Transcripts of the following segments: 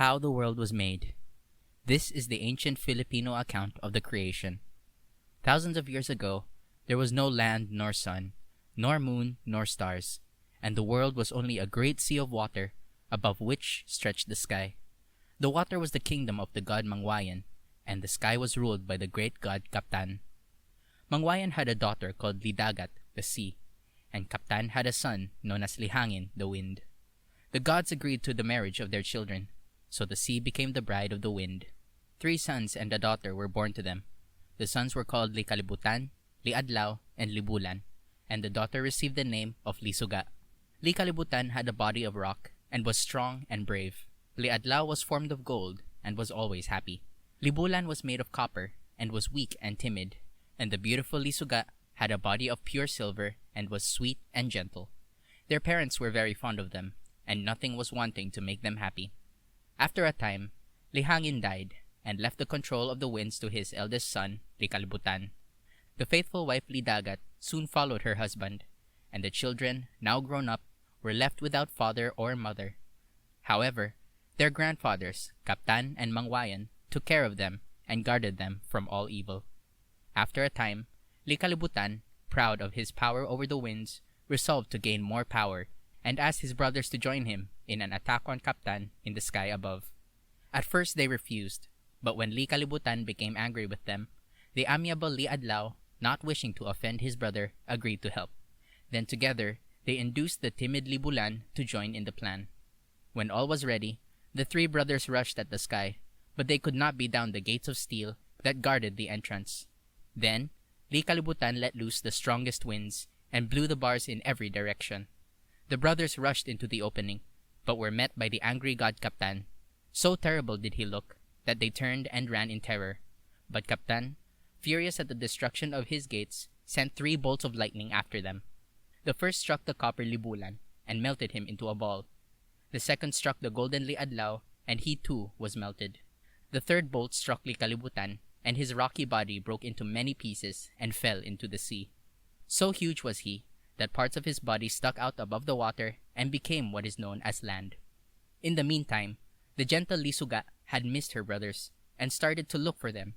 How the world was made. This is the ancient Filipino account of the creation. Thousands of years ago, there was no land nor sun, nor moon nor stars, and the world was only a great sea of water, above which stretched the sky. The water was the kingdom of the god Mangwayan, and the sky was ruled by the great god Kaptan. Mangwayan had a daughter called Lidagat, the sea, and Kaptan had a son known as Lihangin, the wind. The gods agreed to the marriage of their children, so the sea became the bride of the wind. 3 sons and a daughter were born to them. The sons were called Likalibutan, Liadlaw, and Libulan, and the daughter received the name of Lisuga. Likalibutan had a body of rock, and was strong and brave. Liadlaw was formed of gold, and was always happy. Libulan was made of copper, and was weak and timid, and the beautiful Lisuga had a body of pure silver, and was sweet and gentle. Their parents were very fond of them, and nothing was wanting to make them happy. After a time, Lihangin died, and left the control of the winds to his eldest son, Likalibutan. The faithful wife Lidagat soon followed her husband, and the children, now grown up, were left without father or mother. However, their grandfathers, Kaptan and Mangwayan, took care of them and guarded them from all evil. After a time, Likalibutan, proud of his power over the winds, resolved to gain more power, and asked his brothers to join him in an attack on Kaptan in the sky above. At first they refused, but when Likalibutan became angry with them, the amiable Liadlaw, not wishing to offend his brother, agreed to help. Then together, they induced the timid Libulan to join in the plan. When all was ready, the 3 brothers rushed at the sky, but they could not beat down the gates of steel that guarded the entrance. Then, Likalibutan let loose the strongest winds and blew the bars in every direction. The brothers rushed into the opening, but were met by the angry god Kaptan. So terrible did he look that they turned and ran in terror. But Kaptan, furious at the destruction of his gates, sent 3 bolts of lightning after them. The first struck the copper Libulan and melted him into a ball. The second struck the golden Liadlaw, and he too was melted. The third bolt struck Likalibutan, and his rocky body broke into many pieces and fell into the sea. So huge was he that parts of his body stuck out above the water and became what is known as land. In the meantime, the gentle Lisuga had missed her brothers and started to look for them.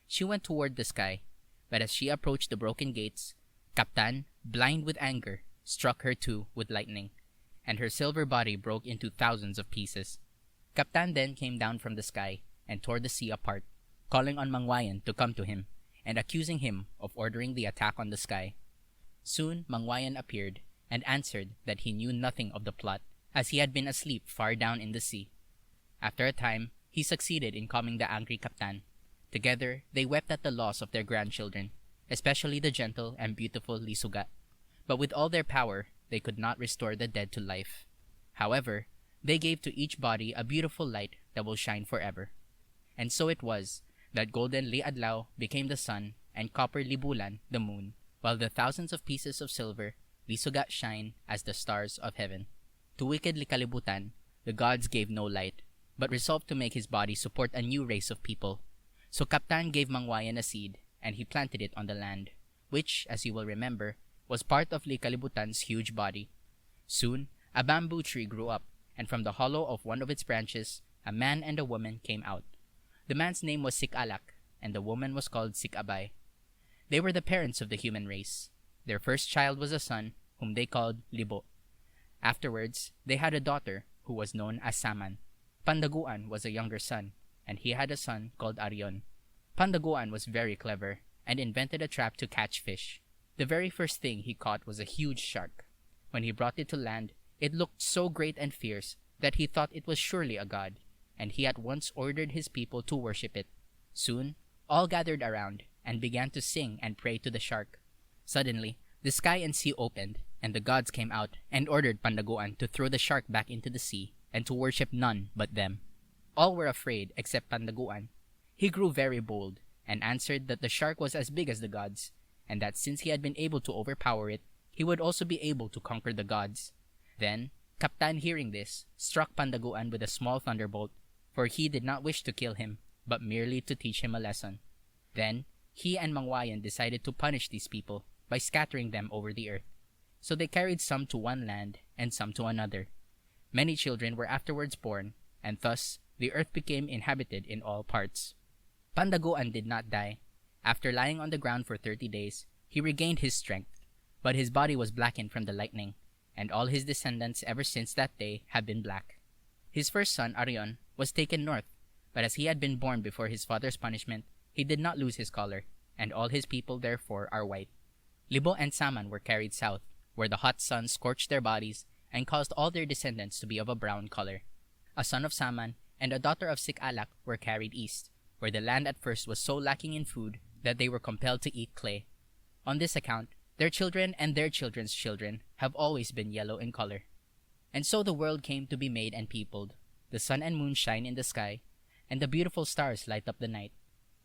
She went toward the sky, but as she approached the broken gates, Kaptan, blind with anger, struck her too with lightning, and her silver body broke into thousands of pieces. Kaptan then came down from the sky and tore the sea apart, calling on Mangwayan to come to him, and accusing him of ordering the attack on the sky. Soon Mangwayan appeared, and answered that he knew nothing of the plot, as he had been asleep far down in the sea. After a time, he succeeded in calming the angry Kaptan. Together, they wept at the loss of their grandchildren, especially the gentle and beautiful Lisuga. But with all their power, they could not restore the dead to life. However, they gave to each body a beautiful light that will shine forever. And so it was that golden Liadlaw became the sun, and copper Libulan the moon, while the thousands of pieces of silver Lisuga shine as the stars of heaven. To wicked Likalibutan, the gods gave no light, but resolved to make his body support a new race of people. So Kaptan gave Mangwayan a seed, and he planted it on the land, which, as you will remember, was part of Likalibutan's huge body. Soon, a bamboo tree grew up, and from the hollow of one of its branches, a man and a woman came out. The man's name was Sikalak, and the woman was called Sikabay. They were the parents of the human race. Their first child was a son, whom they called Libo. Afterwards, they had a daughter, who was known as Saman. Pandaguan was a younger son, and he had a son called Arion. Pandaguan was very clever, and invented a trap to catch fish. The very first thing he caught was a huge shark. When he brought it to land, it looked so great and fierce that he thought it was surely a god, and he at once ordered his people to worship it. Soon, all gathered around and began to sing and pray to the shark. Suddenly, the sky and sea opened, and the gods came out and ordered Pandaguan to throw the shark back into the sea and to worship none but them. All were afraid except Pandaguan. He grew very bold and answered that the shark was as big as the gods, and that since he had been able to overpower it, he would also be able to conquer the gods. Then, Kaptan, hearing this, struck Pandaguan with a small thunderbolt, for he did not wish to kill him, but merely to teach him a lesson. Then, he and Mangwayan decided to punish these people by scattering them over the earth. So they carried some to one land and some to another. Many children were afterwards born, and thus the earth became inhabited in all parts. Pandaguan did not die. After lying on the ground for 30 days, he regained his strength, but his body was blackened from the lightning, and all his descendants ever since that day have been black. His first son, Arion, was taken north, but as he had been born before his father's punishment, he did not lose his color, and all his people therefore are white. Libo and Saman were carried south, where the hot sun scorched their bodies and caused all their descendants to be of a brown color. A son of Saman and a daughter of Sikalak were carried east, where the land at first was so lacking in food that they were compelled to eat clay. On this account, their children and their children's children have always been yellow in color. And so the world came to be made and peopled. The sun and moon shine in the sky, and the beautiful stars light up the night.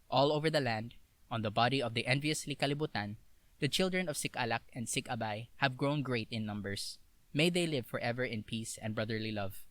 All over the land, on the body of the envious Likalibutan, the children of Sikalak and Sikabay have grown great in numbers. May they live forever in peace and brotherly love.